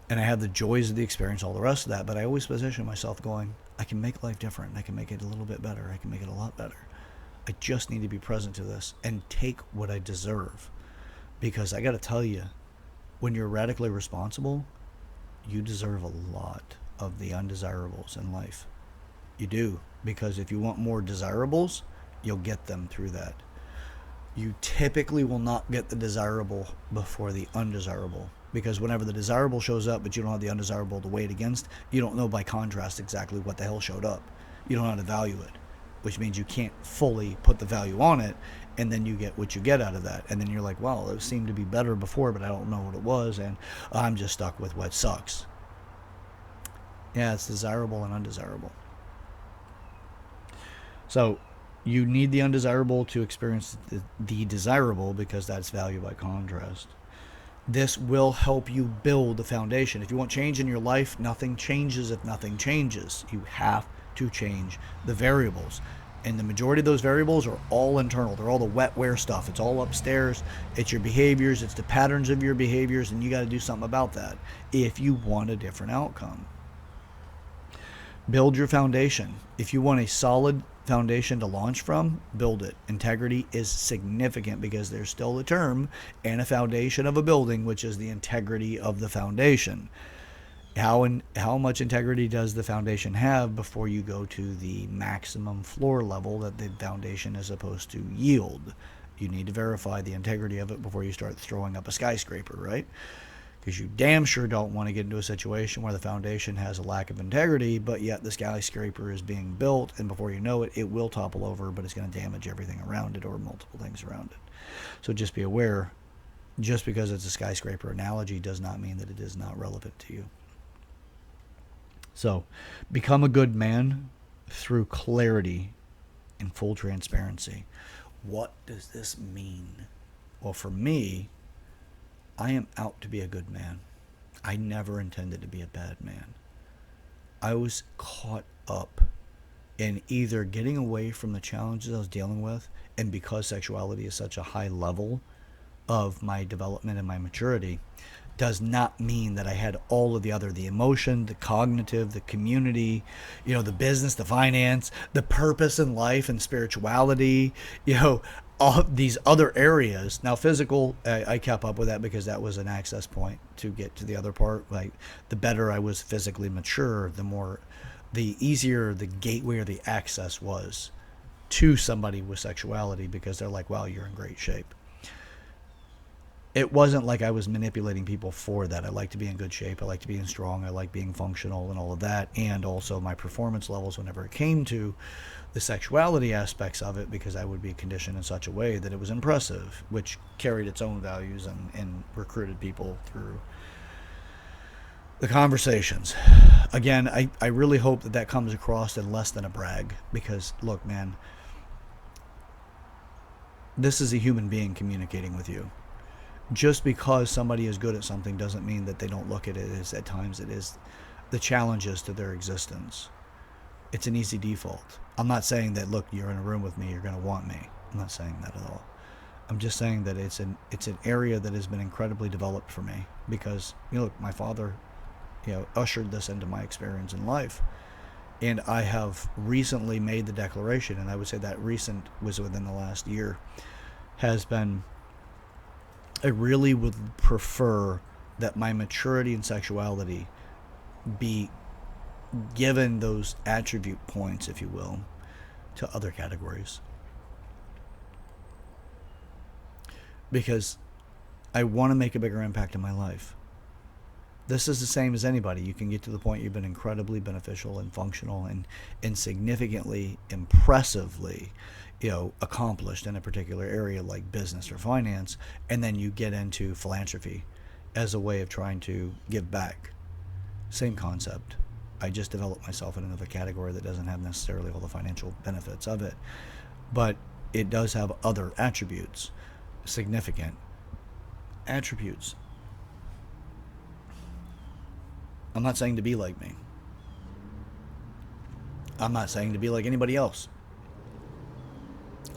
And I have the joys of the experience, all the rest of that, but I always position myself going, I can make life different. I can make it a little bit better. I can make it a lot better. I just need to be present to this and take what I deserve. Because I got to tell you, when you're radically responsible, you deserve a lot of the undesirables in life. You do. Because if you want more desirables, you'll get them through that. You typically will not get the desirable before the undesirable. Because whenever the desirable shows up, but you don't have the undesirable to weigh it against, you don't know by contrast exactly what the hell showed up. You don't know how to value it. which means you can't fully put the value on it, and then you get what you get out of that. And then you're like, well, it seemed to be better before, but I don't know what it was, and I'm just stuck with what sucks. Yeah, it's desirable and undesirable. So you need the undesirable to experience the desirable, because that's value by contrast. This will help you build the foundation. If you want change in your life, nothing changes if nothing changes. You have to change the variables. And the majority of those variables are all internal. They're all the wetware stuff. It's all upstairs. It's your behaviors. It's the patterns of your behaviors. And you got to do something about that if you want a different outcome. Build your foundation. If you want a solid foundation to launch from, build it. Integrity is significant, because there's still a term and a foundation of a building, which is the integrity of the foundation. How much integrity does the foundation have before you go to the maximum floor level that the foundation is supposed to yield? You need to verify the integrity of it before you start throwing up a skyscraper, right? Because you damn sure don't want to get into a situation where the foundation has a lack of integrity, but yet the skyscraper is being built, and before you know it, it will topple over, but it's going to damage everything around it, or multiple things around it. So just be aware, just because it's a skyscraper analogy does not mean that it is not relevant to you. So become a good man through clarity and full transparency. What does this mean? Well, for me, I am out to be a good man. I never intended to be a bad man. I was caught up in either getting away from the challenges I was dealing with, and because sexuality is such a high level of my development and my maturity, does not mean that I had all of the emotion, the cognitive, the community, the business, the finance, the purpose in life and spirituality, all these other areas. Now, physical, I kept up with that because that was an access point to get to the other part. Like, the better I was physically mature, the easier the gateway or the access was to somebody with sexuality, because they're like, wow, you're in great shape. It wasn't like I was manipulating people for that. I like to be in good shape. I like to be strong. I like being functional and all of that. And also my performance levels whenever it came to the sexuality aspects of it, because I would be conditioned in such a way that it was impressive, which carried its own values and recruited people through the conversations. Again, I really hope that comes across in less than a brag, because look, man, this is a human being communicating with you. Just because somebody is good at something doesn't mean that they don't look at it as, at times, it is the challenges to their existence. It's an easy default. I'm not saying that, look, you're in a room with me, you're going to want me. I'm not saying that at all. I'm just saying that it's an area that has been incredibly developed for me, because, look, my father, ushered this into my experience in life. And I have recently made the declaration, and I would say that recent was within the last year, has been, I really would prefer that my maturity and sexuality be given those attribute points, if you will, to other categories. Because I want to make a bigger impact in my life. This is the same as anybody. You can get to the point you've been incredibly beneficial and functional and significantly, impressively, accomplished in a particular area like business or finance, and then you get into philanthropy as a way of trying to give back. Same concept. I just developed myself in another category that doesn't have necessarily all the financial benefits of it, but it does have other attributes, significant attributes. I'm not saying to be like me. I'm not saying to be like anybody else.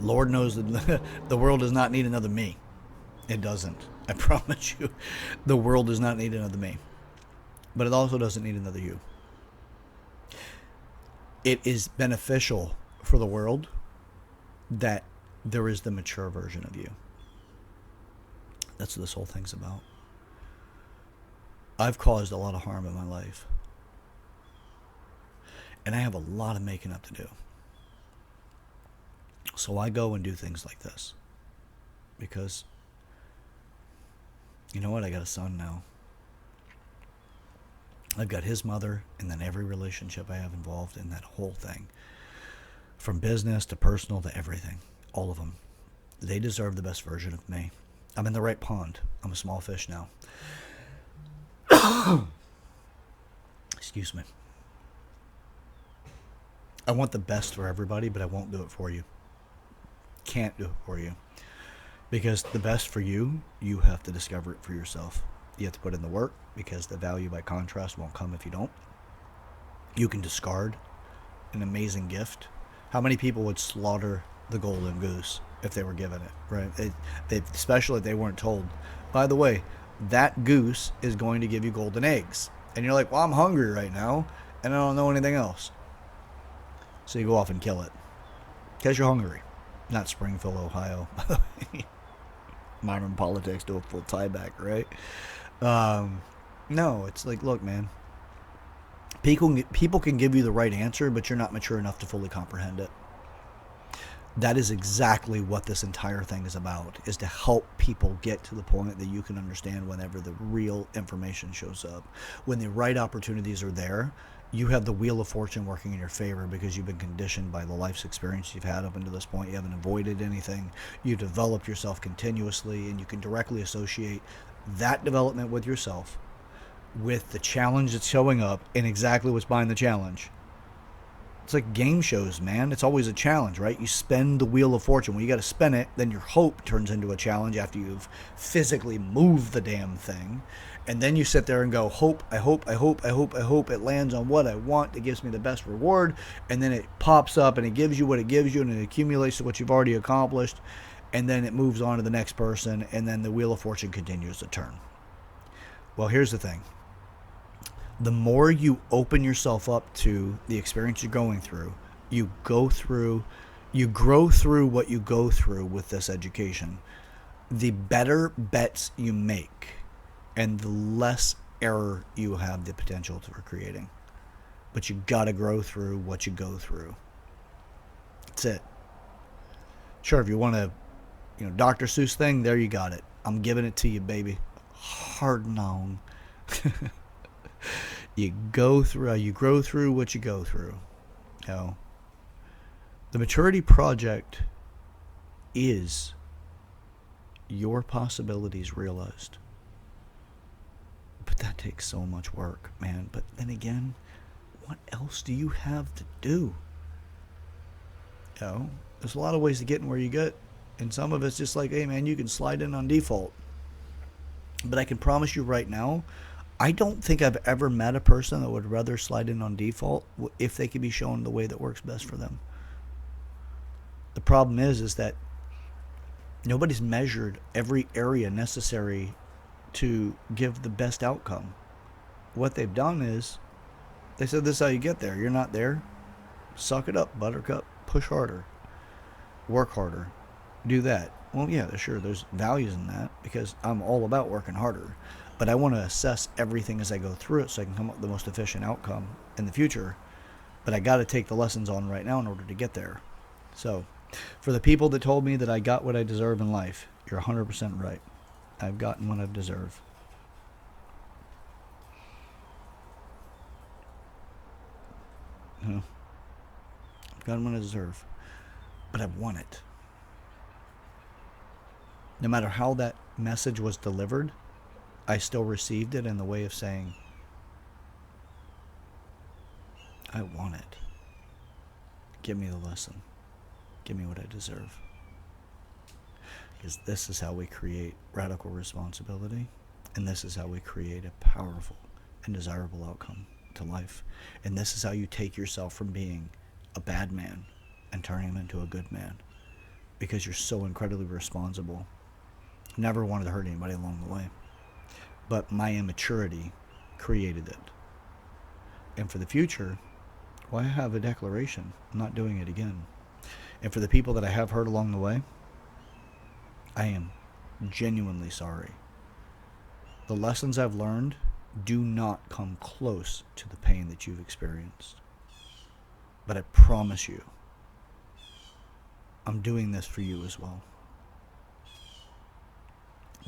Lord knows that the world does not need another me. It doesn't. I promise you. The world does not need another me. But it also doesn't need another you. It is beneficial for the world that there is the mature version of you. That's what this whole thing's about. I've caused a lot of harm in my life. And I have a lot of making up to do. So I go and do things like this. Because, you know what? I got a son now. I've got his mother, and then every relationship I have involved in that whole thing. from business to personal to everything. All of them. They deserve the best version of me. I'm in the right pond. I'm a small fish now. Excuse me. I want the best for everybody, but I won't do it for you. Can't do it for you. Because the best for you, you have to discover it for yourself. You have to put in the work, because the value by contrast won't come if you don't. You can discard an amazing gift. How many people would slaughter the golden goose if they were given it, right? Especially if they weren't told, by the way, that goose is going to give you golden eggs. And you're like, well, I'm hungry right now, and I don't know anything else. So you go off and kill it. Because you're hungry. Not Springfield, Ohio. Modern politics do a full tie back, right? No, it's like, look, man. People can give you the right answer, but you're not mature enough to fully comprehend it. That is exactly what this entire thing is about, is to help people get to the point that you can understand whenever the real information shows up. When the right opportunities are there, you have the wheel of fortune working in your favor because you've been conditioned by the life's experience you've had up until this point. You haven't avoided anything. You develop yourself continuously, and you can directly associate that development with yourself, with the challenge that's showing up, and exactly what's behind the challenge. It's like game shows, man. It's always a challenge, right? You spin the wheel of fortune. When you got to spin it, then your hope turns into a challenge after you've physically moved the damn thing. And then you sit there and go, I hope it lands on what I want. It gives me the best reward. And then it pops up and it gives you what it gives you, and it accumulates to what you've already accomplished. And then it moves on to the next person, and then the wheel of fortune continues to turn. Well, here's the thing. The more you open yourself up to the experience you're going through, you grow through what you go through with this education, the better bets you make, and the less error you have the potential for creating. But you gotta grow through what you go through. That's it. Sure, if you want a Dr. Seuss thing, there you got it. I'm giving it to you, baby. Hard known. You grow through what you go through. The maturity project is your possibilities realized. But that takes so much work, man. But then again, what else do you have to do? There's a lot of ways to get in where you get. And some of it's just like, hey, man, you can slide in on default. But I can promise you right now, I don't think I've ever met a person that would rather slide in on default if they could be shown the way that works best for them. The problem is that nobody's measured every area necessary to give the best outcome. What they've done is, they said, this is how you get there. You're not there. Suck it up, buttercup. Push harder. Work harder. Do that. Well, yeah, sure, there's values in that, because I'm all about working harder. But I want to assess everything as I go through it so I can come up with the most efficient outcome in the future. But I got to take the lessons on right now in order to get there. So, for the people that told me that I got what I deserve in life, you're 100% right. I've gotten what I've deserved. I've gotten what I deserve. But I want it. No matter how that message was delivered, I still received it in the way of saying, I want it. Give me the lesson. Give me what I deserve. Because this is how we create radical responsibility, and this is how we create a powerful and desirable outcome to life. And this is how you take yourself from being a bad man and turning him into a good man, because you're so incredibly responsible. Never wanted to hurt anybody along the way. But my immaturity created it. And for the future, well, I have a declaration. I'm not doing it again. And for the people that I have hurt along the way, I am genuinely sorry. The lessons I've learned do not come close to the pain that you've experienced. But I promise you, I'm doing this for you as well.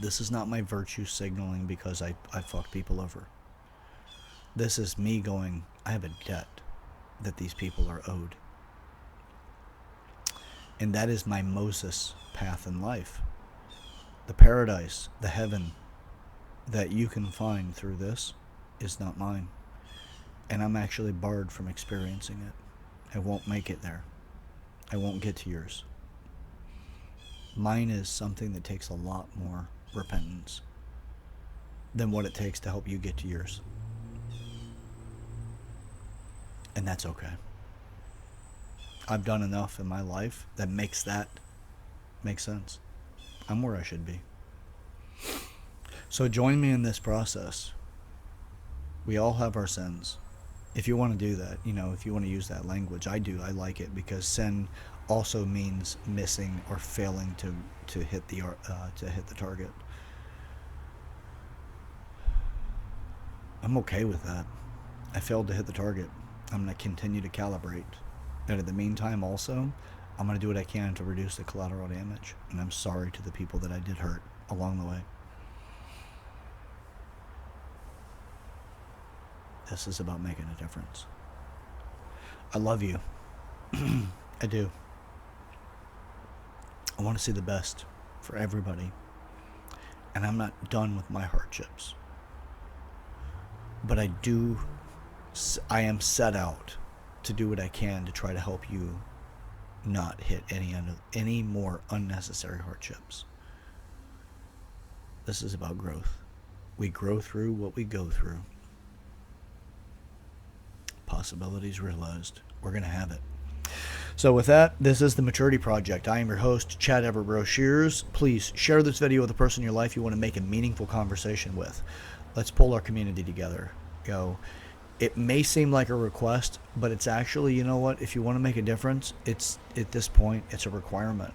This is not my virtue signaling because I fuck people over. This is me going, I have a debt that these people are owed. And that is my Moses path in life. The paradise, the heaven that you can find through this is not mine. And I'm actually barred from experiencing it. I won't make it there. I won't get to yours. Mine is something that takes a lot more repentance than what it takes to help you get to yours. And that's okay. I've done enough in my life that makes that make sense. I'm where I should be. So join me in this process. We all have our sins. If you want to do that, if you want to use that language, I do. I like it because sin also means missing or failing to hit the target. I'm okay with that. I failed to hit the target. I'm going to continue to calibrate. And in the meantime, also, I'm going to do what I can to reduce the collateral damage. And I'm sorry to the people that I did hurt along the way. This is about making a difference. I love you. I do. I want to see the best for everybody. And I'm not done with my hardships. But I am set out to do what I can to try to help you not hit any more unnecessary hardships. This is about growth. We grow through what we go through. Possibilities realized. We're going to have it. So with that, this is the Maturity Project. I am your host, Chad Everett Brochures. Please share this video with a person in your life you want to make a meaningful conversation with. Let's pull our community together. It may seem like a request, but it's actually, you know what? If you want to make a difference, it's at this point, it's a requirement.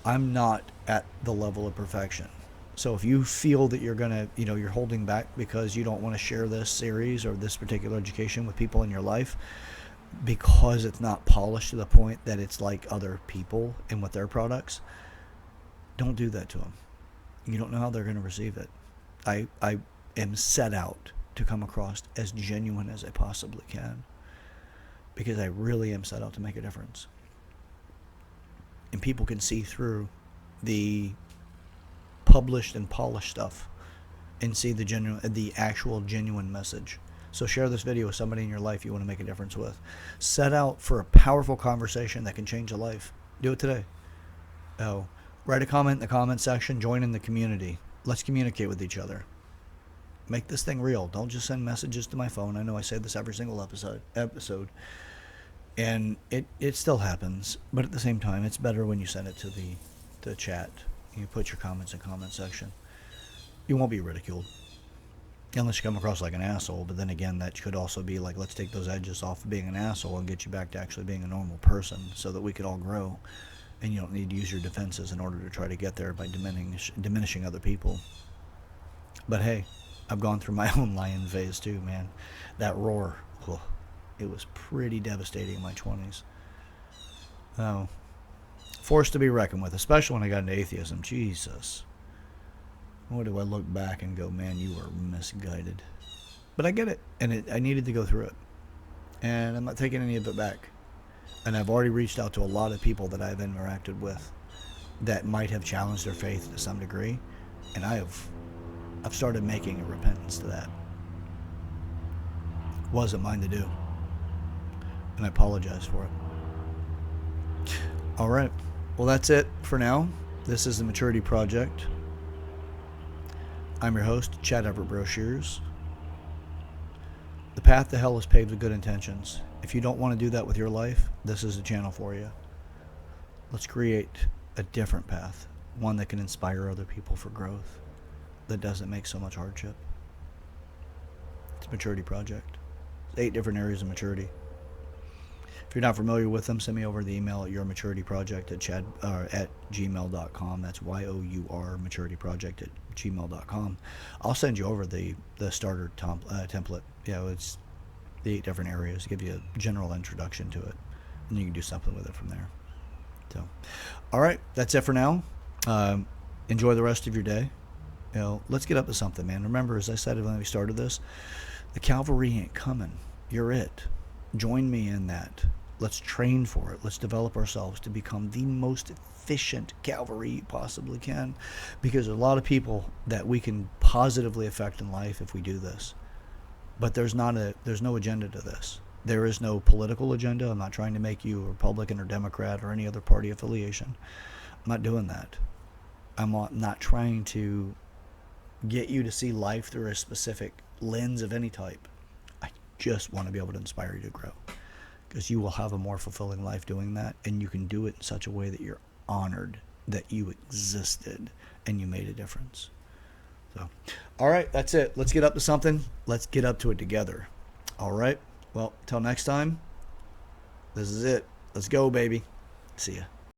I'm not at the level of perfection. So if you feel that you're holding back because you don't want to share this series or this particular education with people in your life because it's not polished to the point that it's like other people and with their products, don't do that to them. You don't know how they're going to receive it. I am set out to come across as genuine as I possibly can because I really am set out to make a difference. And people can see through the published and polished stuff and see the actual genuine message. So share this video with somebody in your life you want to make a difference with. Set out for a powerful conversation that can change a life. Do it today. Write a comment in the comment section. Join in the community. Let's communicate with each other. Make this thing real. Don't just send messages to my phone. I know I say this every single episode. And it still happens. But at the same time, it's better when you send it to the chat. You put your comments in the comment section. You won't be ridiculed. Unless you come across like an asshole. But then again, that could also be like, let's take those edges off of being an asshole and get you back to actually being a normal person so that we could all grow. And you don't need to use your defenses in order to try to get there by diminishing other people. But hey, I've gone through my own lion phase too, man. That roar, it was pretty devastating in my 20s. Forced to be reckoned with, especially when I got into atheism. Jesus. What do I look back and go, man, you were misguided. But I get it, and I needed to go through it. And I'm not taking any of it back. And I've already reached out to a lot of people that I've interacted with that might have challenged their faith to some degree. And I've started making a repentance to that. Wasn't mine to do. And I apologize for it. All right. Well, that's it for now. This is the Maturity Project. I'm your host, Chad Everett Brochures. The path to hell is paved with good intentions. If you don't want to do that with your life, this is the channel for you. Let's create a different path, one that can inspire other people for growth, that doesn't make so much hardship. It's a Maturity Project. It's 8 different areas of maturity. If you're not familiar with them, send me over the email at yourmaturityproject at gmail.com. That's YOUR maturityproject at gmail.com. I'll send you over the starter template. It's the 8 different areas, give you a general introduction to it, and you can do something with it from there. So, all right, that's it for now. Enjoy the rest of your day. Let's get up to something, man. Remember, as I said when we started this, the cavalry ain't coming. You're it. Join me in that. Let's train for it. Let's develop ourselves to become the most efficient cavalry you possibly can, because there's a lot of people that we can positively affect in life if we do this. But there's no agenda to this. There is no political agenda. I'm not trying to make you a Republican or Democrat or any other party affiliation. I'm not doing that. I'm not trying to get you to see life through a specific lens of any type. I just want to be able to inspire you to grow, because you will have a more fulfilling life doing that, and you can do it in such a way that you're honored that you existed and you made a difference. So, all right, that's it. Let's get up to something. Let's get up to it together. All right. Well, till next time, this is it. Let's go, baby. See ya.